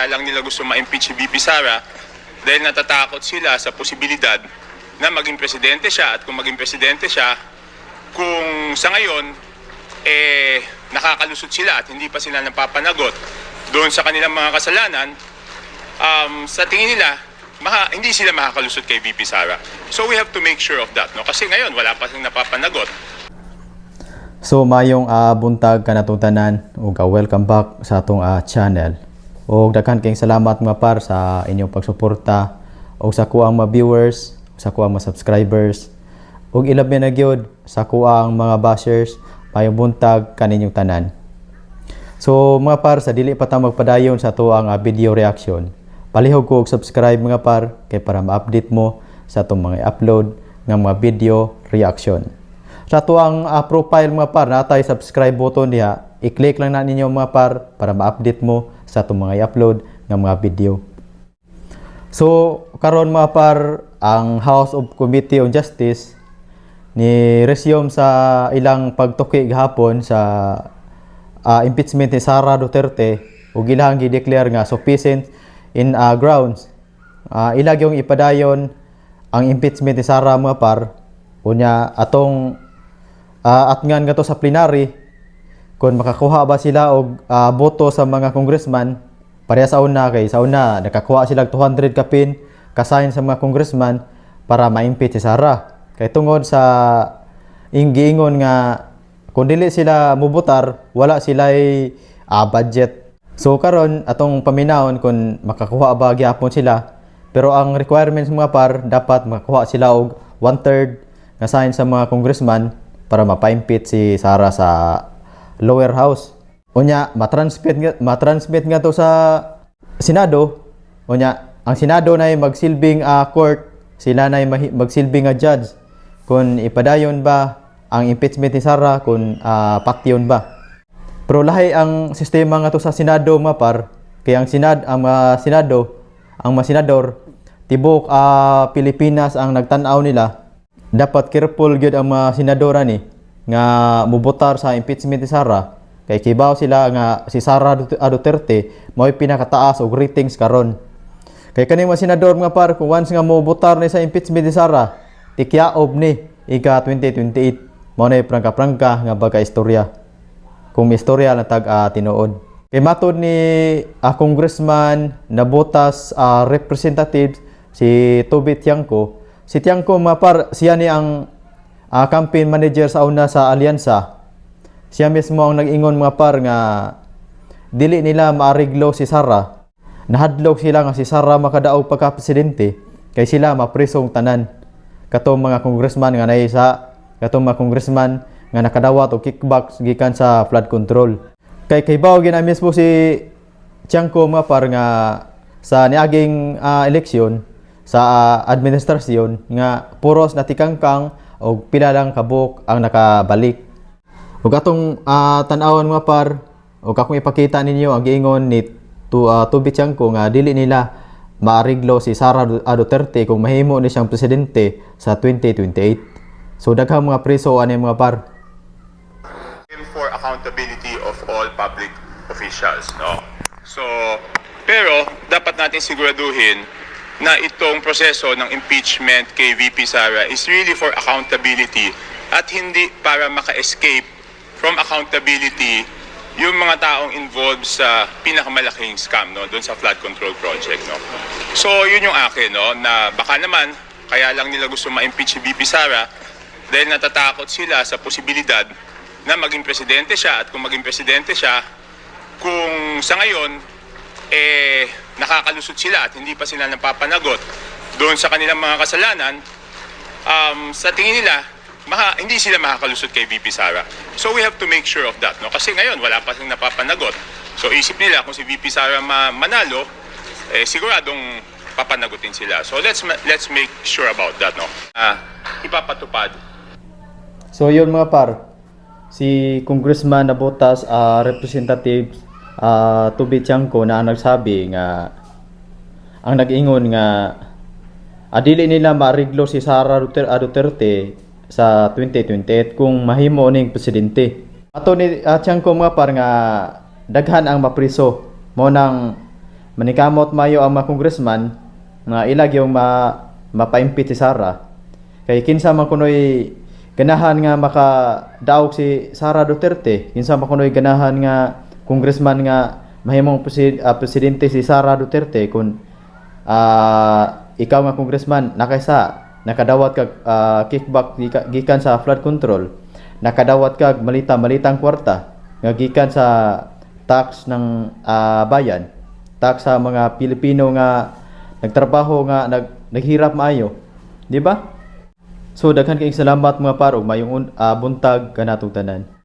kaya lang nila gusto ma-impeach si VP Sara dahil natatakot sila sa posibilidad na maging presidente siya, at kung maging presidente siya, kung sa ngayon nakakalusot sila at hindi pa sila napapanagot doon sa kanilang mga kasalanan, sa tingin nila hindi sila makakalusot kay VP Sara. So we have to make sure of that, no? Kasi ngayon wala pa silang napapanagot. So mayong buntag kanatong tanan ug welcome back sa atong channel. Ug daghan kayong salamat mga par sa inyong pagsuporta ug sa kuang mga viewers, sa kuang mga subscribers. Ug ilabi na gyud sa kuang mga bashers, mayong buntag kaninyong tanan. So mga par, sa dili pa ta magpadayon sa tuang video reaction, palihog ko og subscribe mga par kay para ma-update mo sa atong mga upload nga mga video reaction. Sa tuang profile mga par, natay subscribe button diha. I-click lang na ninyo mga par para ma-update mo sa atong mga upload nga mga video. So karon mga par, ang House of Committee on Justice ni resume sa ilang pagtuki gahapon sa impeachment ni Sara Duterte ug ilang gi-declare nga sufficient in grounds. Ilag yung ipadayon ang impeachment ni Sara mga par, unya atong atngan nga to sa plenary kung makakuha ba sila og boto sa mga congressman. Pareha sa una, kay sa una nakakuha sila 200 kapin kasign sa mga congressman para ma-impeach si Sara. Kay tungod sa giingon nga kung dili sila mubutar, wala sila budget. So karon atong paminawon kung makakuha ba gyapon sila, pero ang requirements mga par, dapat makakuha sila og 1/3 nga sign sa mga congressman para mapa-impeach si Sara sa lower house. Unya matransmit nga to sa Senado. Unya ang Senado nay magsilbing court, sila nay magsilbing nga judge kung ipadayon ba ang impeachment ni Sara, kung patyon ba. Pero lahi ang sistema nga to sa Senado mga par, kaya ang mga senador tibok Pilipinas ang nagtan-aw nila. Dapat careful gyud ang mga senadora ni nga mubotar sa impeachment ni Sara, kay kibaw sila nga si Sara Duterte mao'y pinakataas og ratings karon. Kay kaning mga senador mga par, kung once nga mubotar ni sa impeachment ni Sara, tikyaob ni ika 2028 mao na prangka-prangka nga baga istorya, kung istorya lang tag tinuod. Kay matod ni congressman na botas representative si Toby Tiangco. Si Tiangco mga par, siya ni ang campaign manager sa una sa alyansa. Siya mismo ang nag-ingon mga par nga dili nila maariglo si Sara. Nahadlok sila nga si Sara makadaog pagka-presidente kay sila maprisong tanan. Katong mga congressman nga naisa, katong mga congressman nga nakadawat og kickbacks gikan sa flood control. Kay bawo gina mismo si Tiangco mga par nga sa niaging eleksyon sa administrasyon nga puros natikangkang og pila lang kabuk ang nakabalik. Ug atong tan-awon mga par, ug akong ipakita ninyo ang giingon ni Toby Tiangco nga dili nila maariglo si Sara Duterte kung mahimo ni siyang presidente sa 2028. So daghang mga preso ani mga par. For accountability of all public officials, no? So, pero dapat natin siguraduhin na itong proseso ng impeachment kay VP Sara is really for accountability at hindi para maka-escape from accountability yung mga taong involved sa pinakamalaking scam, no, doon sa flood control project, no. So yun yung akin, no, na baka naman kaya lang nila gusto ma-impeach si VP Sara dahil natatakot sila sa posibilidad na maging presidente siya, at kung maging presidente siya, kung sa ngayon nakakalusot sila at hindi pa sila napapanagot doon sa kanilang mga kasalanan, sa tingin nila hindi sila makakalusot kay VP Sara. So we have to make sure of that, no? Kasi ngayon wala pa silang napapanagot. So isip nila kung si VP Sara manalo, siguradong papanagutin sila. So let's make sure about that, no? Ipapatupad. So yun mga par, si Congressman na botas Representative Toby Tiangco na ang nagsabi nga ang nag-ingon nga adili nila maariglo si Sara Duterte sa 2028 kung mahimo ning presidente. Ato ni Tiangco mga par nga daghan ang mapriso mo nang Manikamot mayo ang mga congressman nga ilag yung mapaimpit si Sara. Kay kinsa man kunoy ganahan nga makadaog si Sara Duterte, kinsa man kunoy ganahan nga congressman nga mahimong presidente si Sara Duterte kung ikaw nga congressman nakadawat kag kickback gikan sa flood control, nakadawat kag malitang kwarta nga gikan sa tax ng bayan, tax sa mga Pilipino nga nagtrabaho nga naghirap maayo, di ba? So daghan kayong salamat mga par ug mayong buntag kanatong tanan.